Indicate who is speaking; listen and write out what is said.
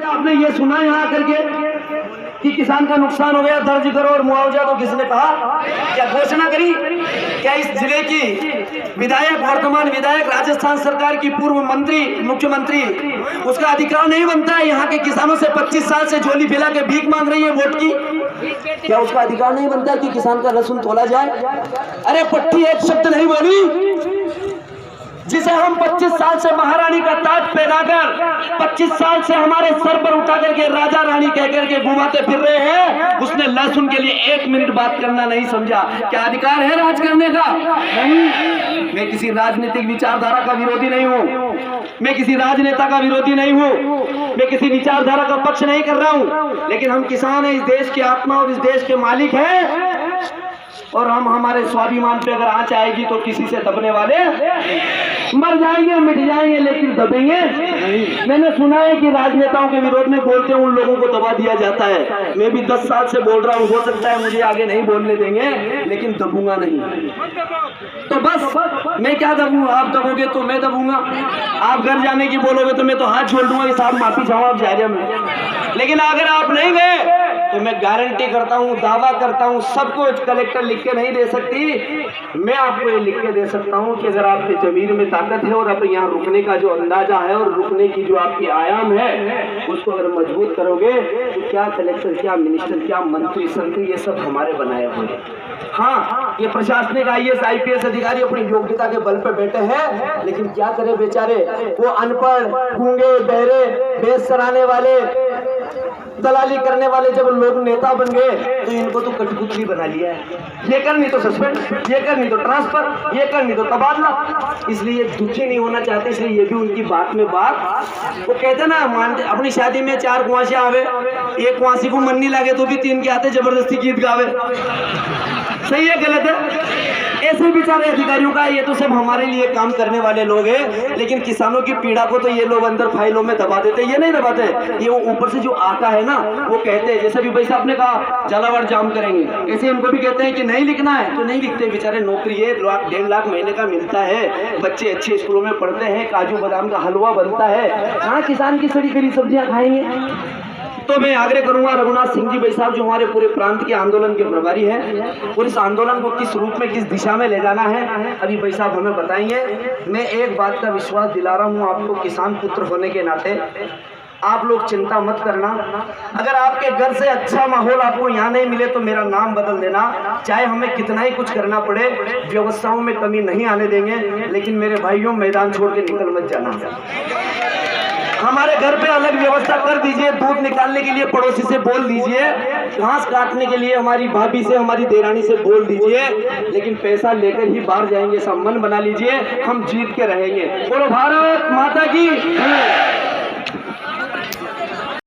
Speaker 1: आपने ये सुना यहाँ आकर के कि किसान का नुकसान हो गया, दर्ज करो और मुआवजा दो? किसने कहा? क्या घोषणा करी? क्या इस जिले की विधायक, वर्तमान विधायक, राजस्थान सरकार की पूर्व मंत्री, मुख्यमंत्री, उसका अधिकार नहीं बनता है यहाँ के किसानों से 25 साल से झोली फैला के भीख मांग रही है वोट की? क्या उसका अधिकार नहीं बनता कि किसान का लहसुन तोला जाए? अरे पट्टी एक शब्द नहीं बोली, जिसे हम 25 साल से महारानी का ताज पहनाकर 25 साल से हमारे सर पर उठा करके राजा रानी कहकर के घुमाते फिर रहे हैं, उसने लहसुन के लिए 1 मिनट बात करना नहीं समझा। क्या अधिकार है राज करने का? नहीं। मैं किसी राजनीतिक विचारधारा का विरोधी नहीं हूँ, मैं किसी राजनेता का विरोधी नहीं हूँ, मैं किसी विचारधारा का पक्ष नहीं कर रहा हूँ, लेकिन हम किसान हैं, इस देश की आत्मा और इस देश के मालिक हैं, और हम हमारे स्वाभिमान पे अगर आंच आएगी तो किसी से दबने वाले मर जाएंगे, मिट जाएंगे, लेकिन दबेंगे नहीं। मैंने सुना है कि राजनेताओं के विरोध में बोलते हैं उन लोगों को दबा दिया जाता है। मैं भी 10 साल से बोल रहा हूँ, हो सकता है मुझे आगे नहीं बोलने देंगे, लेकिन दबूंगा नहीं। तो बस मैं क्या दबूंगा? आप दबोगे तो मैं दबूंगा, आप घर जाने की बोलोगे तो मैं तो हाथ छोड़ दूंगा कि साहब माफी चाहो आप जा रहे हैं। लेकिन अगर आप नहीं गए तो मैं गारंटी करता हूँ, दावा करता हूँ, सब कुछ कलेक्टर लिख के नहीं दे सकती, मैं आपको ये लिख के दे सकता हूँ कि अगर आपके जमीन में ताकत है और अब यहाँ रुकने का जो अंदाजा है और रुकने की जो आपकी आयाम है उसको अगर मजबूत करोगे तो क्या कलेक्टर, क्या मिनिस्टर, क्या मंत्री संत्री, ये सब हमारे बनाए हुए हैं। हाँ, ये प्रशासनिक IAS IPS अधिकारी अपनी योग्यता के बल पर बैठे हैं, लेकिन क्या करे बेचारे, वो अनपढ़, गूंगे, बहरे, बेस सराने वाले, दलाली करने वाले जब लोग नेता बन गए तो इनको तो कठपुतली बना लिया है। ये कर नहीं तो सस्पेंड, ये कर नहीं तो ट्रांसफर, ये कर नहीं तो तबादला। इसलिए दुखी नहीं होना चाहते, इसलिए ये भी उनकी बात में बात। वो कहते ना, मानते अपनी शादी में 4 कुआंसियां आवे, एक कुआंसी को मन नहीं लगे तो भी 3 के आते जबरदस्ती गीत गावे। सही है गलत है? ऐसे बेचारे अधिकारियों का, ये तो सब हमारे लिए काम करने वाले लोग हैं, लेकिन किसानों की पीड़ा को तो ये लोग अंदर फाइलों में दबा देते। ये नहीं दबाते, ये वो ऊपर से जो आता है ना वो कहते हैं, जैसे भी भाई साहब ने कहा झालावाड़ जाम करेंगे, ऐसे इनको भी कहते हैं कि नहीं लिखना है तो नहीं लिखते। बेचारे नौकरी है, 1.5 लाख महीने का मिलता है, बच्चे अच्छे स्कूलों में पढ़ते हैं, काजू बादाम का हलवा बनता है, हाँ किसान की सड़ी खरी सब्जियां खाएंगे। तो मैं आग्रह करूंगा रघुनाथ सिंह जी भाई साहब जो हमारे पूरे प्रांत के आंदोलन के प्रभारी हैं, और इस आंदोलन को किस रूप में, किस दिशा में ले जाना है अभी भाई साहब हमें बताएंगे। मैं एक बात का विश्वास दिला रहा हूं आपको, किसान पुत्र होने के नाते आप लोग चिंता मत करना। अगर आपके घर से अच्छा माहौल आपको यहाँ नहीं मिले तो मेरा नाम बदल देना, चाहे हमें कितना ही कुछ करना पड़े, व्यवस्थाओं में कमी नहीं आने देंगे, लेकिन मेरे भाइयों मैदान छोड़ के निकल मत जाना। हमारे घर पे अलग व्यवस्था कर दीजिए, दूध निकालने के लिए पड़ोसी से बोल दीजिए, घास काटने के लिए हमारी भाभी से, हमारी देरानी से बोल दीजिए, लेकिन पैसा लेकर ही बाहर जाएंगे, सब मन बना लीजिए, हम जीत के रहेंगे। बोलो भारत माता की।